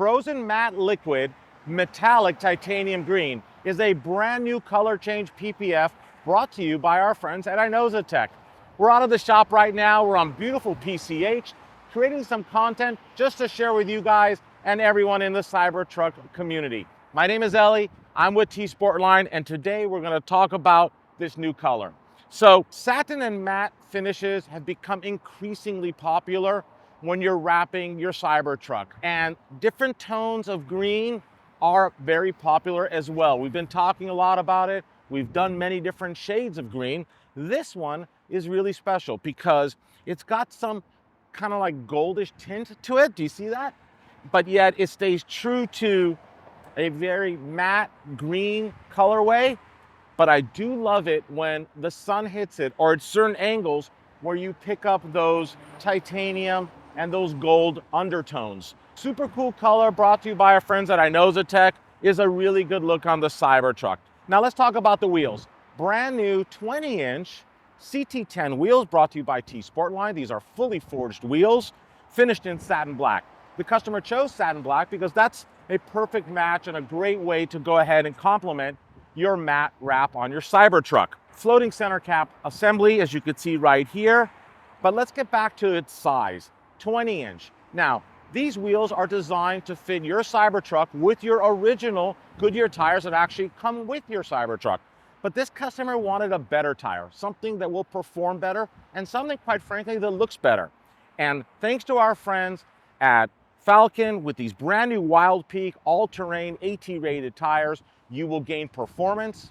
Frozen Matte Liquid Metallic Titanium Green is a brand new color change PPF brought to you by our friends at Inozetek. We're out of the shop right now. We're on beautiful PCH, creating some content just to share with you guys and everyone in the Cybertruck community. My name is Ellie. I'm with T-sportline, and today we're going to talk about this new color. So satin and matte finishes have become increasingly popular when you're wrapping your Cybertruck, and different tones of green are very popular as well. We've been talking a lot about it. We've done many different shades of green. This one is really special because it's got some kind of like goldish tint to it. Do you see that? But yet it stays true to a very matte green colorway. But I do love it when the sun hits it or at certain angles where you pick up those titanium and those gold undertones. Super cool color brought to you by our friends at Inozetek. Is a really good look on the Cybertruck. Now let's talk about the wheels. Brand new 20-inch CT10 wheels brought to you by T-sportline. These are fully forged wheels, finished in satin black. The customer chose satin black because that's a perfect match and a great way to go ahead and complement your matte wrap on your Cybertruck. Floating center cap assembly, as you can see right here. But let's get back to its size, 20-inch. Now, these wheels are designed to fit your Cybertruck with your original Goodyear tires that actually come with your Cybertruck. But this customer wanted a better tire, something that will perform better and something, quite frankly, that looks better. And thanks to our friends at Falcon with these brand new Wild Peak all-terrain AT-rated tires, you will gain performance.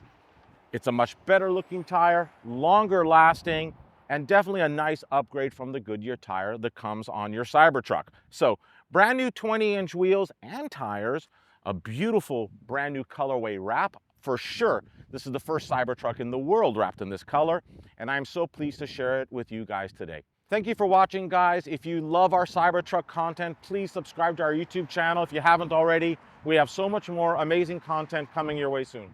It's a much better looking tire, longer lasting, and definitely a nice upgrade from the Goodyear tire that comes on your Cybertruck. So brand new 20-inch wheels and tires, a beautiful brand new colorway wrap. For sure, this is the first Cybertruck in the world wrapped in this color, and I'm so pleased to share it with you guys today. Thank you for watching, guys. If you love our Cybertruck content, please subscribe to our YouTube channel if you haven't already. We have so much more amazing content coming your way soon.